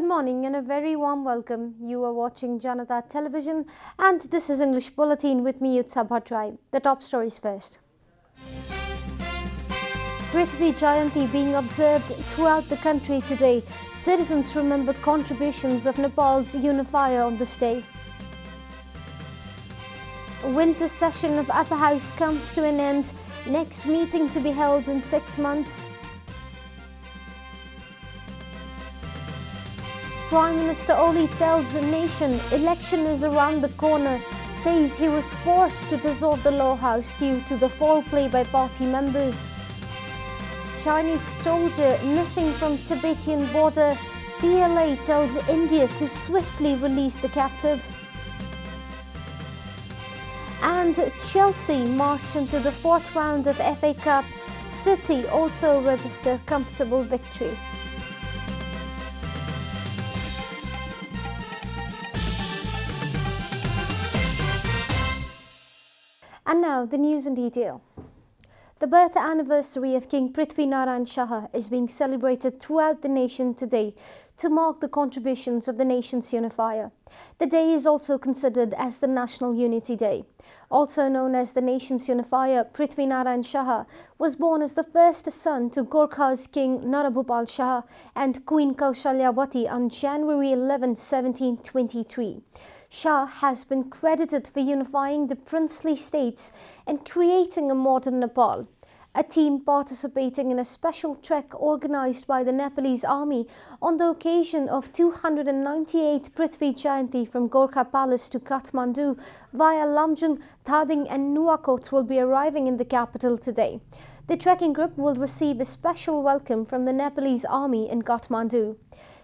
Good morning and a very warm welcome. You are watching JanataTelevision and this is English Bulletin with me, Utsa Bhattrai. The top stories first. Prithvi Jayanti being observed throughout the country today. Citizens remembered contributions of Nepal's unifier on this day. Winter session of Upper House comes to an end. Next meeting to be held in 6 months. Prime Minister Oli tells the nation election is around the corner, says he was forced to dissolve the law house due to the foul play by party members. Chinese soldier missing from Tibetan border, PLA tells India to swiftly release the captive. And Chelsea march into the 4th round of FA Cup. City also register comfortable victory. And now the news in detail. The birth anniversary of King Prithvi Narayan Shah is being celebrated throughout the nation today to mark the contributions of the nation's unifier. The day is also considered as the National Unity Day. Also known as the nation's unifier, Prithvi Narayan Shah was born as the first son to Gorkha's King Narabhupal Shah and Queen Kaushalyawati on January 11, 1723. Shah has been credited for unifying the princely states and creating a modern Nepal. A team participating in a special trek organized by the Nepalese army on the occasion of 298th Prithvi Jayanti from Gorkha Palace to Kathmandu via Lamjung, Thading and Nuwakot will be arriving in the capital today. The trekking group will receive a special welcome from the Nepalese army in Kathmandu.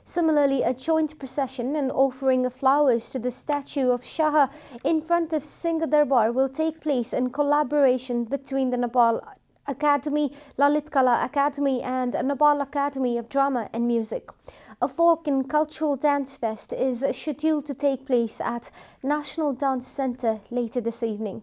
Similarly, a joint procession and offering of flowers to the statue of Shah in front of Singh Darbar will take place in collaboration between the Nepal Academy, Lalit Kala Academy and Nepal Academy of Drama and Music. A folk and cultural dance fest is scheduled to take place at National Dance Centre later this evening.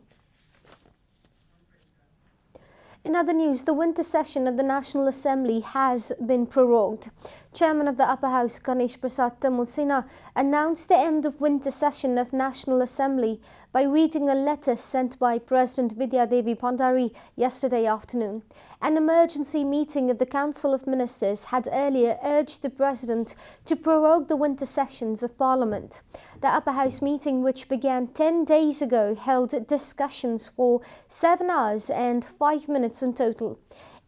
In other news, the winter session of the National Assembly has been prorogued. Chairman of the Upper House, Ganesh Prasad Tamilsina, announced the end of winter session of National Assembly by reading a letter sent by President Vidya Devi Bhandari yesterday afternoon. An emergency meeting of the Council of Ministers had earlier urged the President to prorogue the winter sessions of Parliament. The Upper House meeting, which began 10 days ago, held discussions for 7 hours and 5 minutes in total.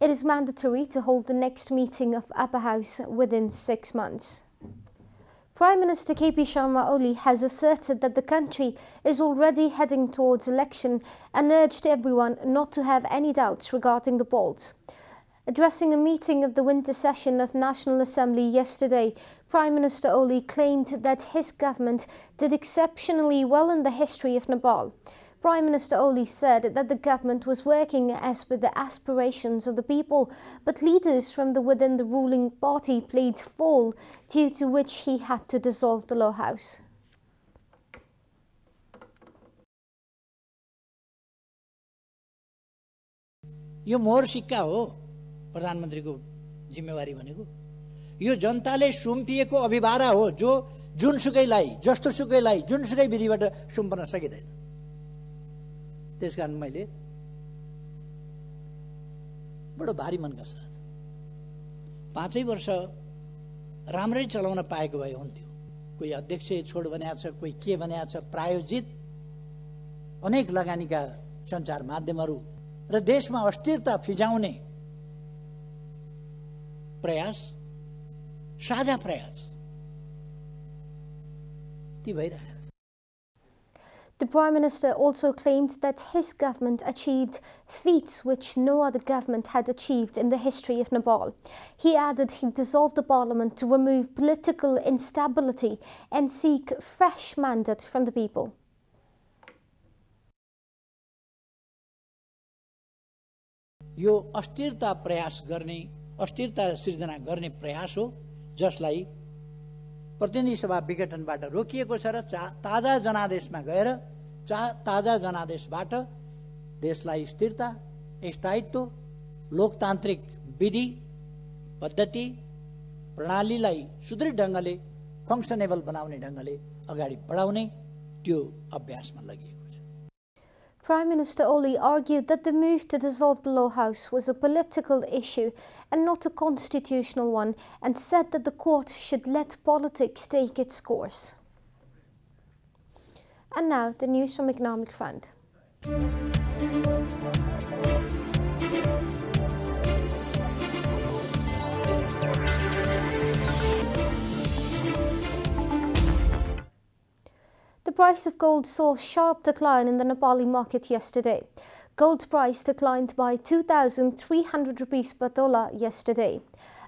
It is mandatory to hold the next meeting of Upper House within 6 months. Prime Minister KP Sharma Oli has asserted that the country is already heading towards election and urged everyone not to have any doubts regarding the polls. Addressing a meeting of the winter session of National Assembly yesterday, Prime Minister Oli claimed that his government did exceptionally well in the history of Nepal. Prime Minister Oli said that the government was working as per the aspirations of the people, but leaders from within the ruling party played fall, due to which he had to dissolve the law house. यो मोहर सिक्का हो प्रधानमन्त्रीको जिम्मेवारी भनेको यो जनताले सुम्पिएको अभिभारा हो जो जुनसुकैलाई जस्तोसुकैलाई जुनसुकै विधिबाट सुम्पन सकिदैन। त्यसकारण मैले बडो भारी मनका साथ 5 वर्ष राम्रै चलाउन पाएको भए हुन्थ्यो। कोही अध्यक्ष छोड भनेको छ, कोही के भनेको छ, प्रायोजित अनेक लगानीका सञ्चार माध्यमहरू र देशमा अस्थिरता फिजाउने प्रयास, साझा प्रयास ती भइरहेछ। The Prime Minister also claimed that his government achieved feats which no other government had achieved in the history of Nepal. He added he dissolved the parliament to remove political instability and seek fresh mandate from the people. यो अस्थिरता प्रयास गर्ने, अस्थिरता सिर्जना गर्ने प्रयास हो जसलाई प्रतिनिधि सभा विघटनबाट रोकिएको छ र ताजा जनादेशमा गएर ताजा जनादेशबाट देशलाई स्थिरता, स्थायित्व, लोकतान्त्रिक विधि, पद्धति, प्रणालीलाई सुदृढ ढंगले फङ्सनेबल बनाउने ढङ्गले अगाडि बढाउने त्यो अभ्यासमा लगिएको छ। Prime Minister Oli argued that the move to dissolve the Law House was a political issue and not a constitutional one, and said that the court should let politics take its course. And now, the news from economic front. The price of gold saw a sharp decline in the Nepali market yesterday. Gold price declined by 2,300 rupees per dollar yesterday.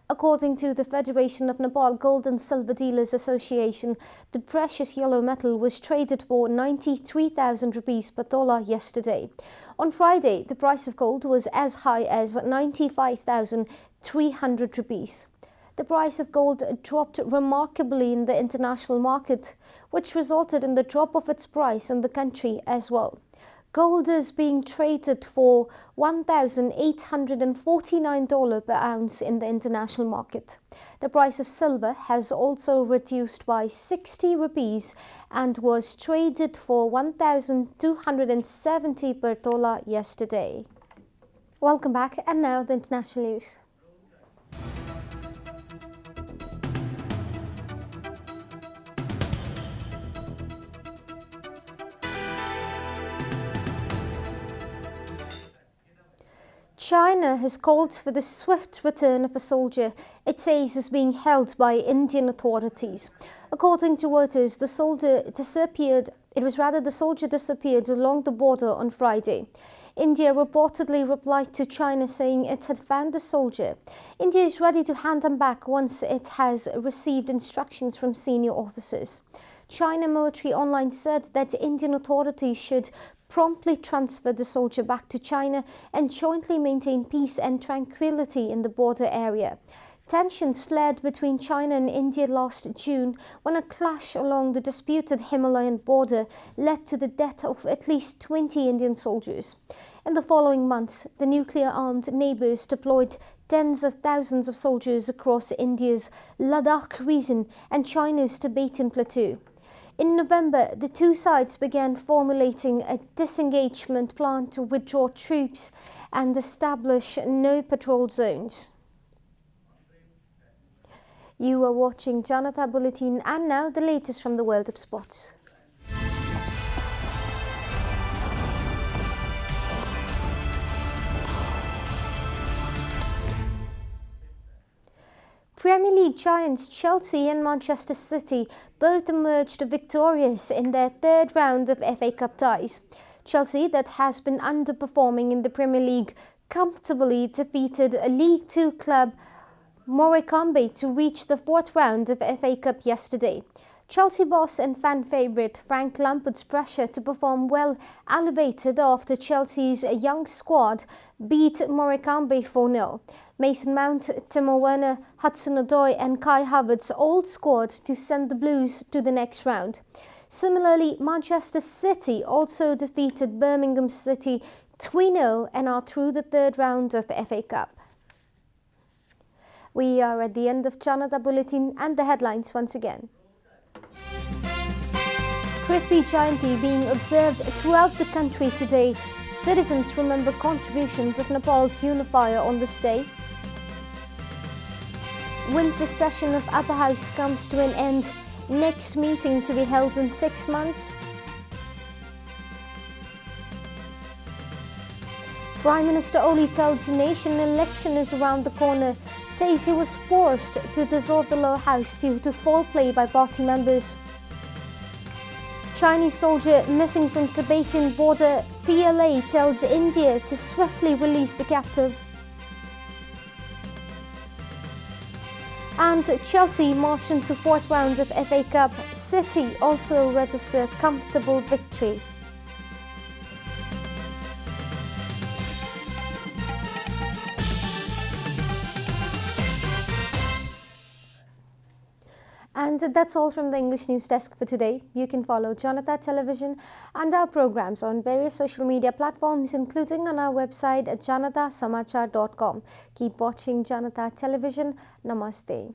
According to the Federation of Nepal Gold and Silver Dealers Association, the precious yellow metal was traded for 93,000 rupees per dollar yesterday. On Friday, the price of gold was as high as 95,300 rupees. The price of gold dropped remarkably in the international market, which resulted in the drop of its price in the country as well. Gold is being traded for $1,849 per ounce in the international market. The price of silver has also reduced by 60 rupees and was traded for 1,270 per dollar yesterday. Welcome back, and now the international news. China has called for the swift return of a soldier it says is being held by Indian authorities. According to Reuters, the soldier disappeared along the border on Friday. India reportedly replied to China saying it had found the soldier. India is ready to hand him back once it has received instructions from senior officers. China Military Online said that Indian authorities should promptly transfer the soldier back to China and jointly maintain peace and tranquility in the border area. Tensions flared between China and India last June when a clash along the disputed Himalayan border led to the death of at least 20 Indian soldiers. In the following months, the nuclear-armed neighbours deployed tens of thousands of soldiers across India's Ladakh region and China's Tibetan plateau. In November, the two sides began formulating a disengagement plan to withdraw troops and establish no patrol zones. You are watching Janata Bulletin, and now the latest from the world of sports. Premier League giants Chelsea and Manchester City both emerged victorious in their third round of FA Cup ties. Chelsea, that has been underperforming in the Premier League, comfortably defeated a League Two club Morecambe to reach the fourth round of FA Cup yesterday. Chelsea boss and fan favourite Frank Lampard's pressure to perform well elevated after Chelsea's young squad beat Morecambe 4-0. Mason Mount, Timo Werner, Hudson-Odoi and Kai Havertz all scored to send the Blues to the next round. Similarly, Manchester City also defeated Birmingham City 3-0 and are through the third round of FA Cup. We are at the end of Janata Bulletin, and the headlines once again. Prithvi Jayanti being observed throughout the country today. Citizens remember contributions of Nepal's unifier on this day. Winter session of Upper House comes to an end. Next meeting to be held in 6 months. Prime Minister Oli tells the nation election is around the corner, says he was forced to dissolve the Lower House due to foul play by party members. Chinese soldier missing from Tibetan border, PLA tells India to swiftly release the captive. And Chelsea march into fourth round of FA Cup. City also register comfortable victory. And that's all from the English News Desk for today. You can follow Janata Television and our programs on various social media platforms, including on our website at janatasamachar.com. Keep watching Janata Television. Namaste.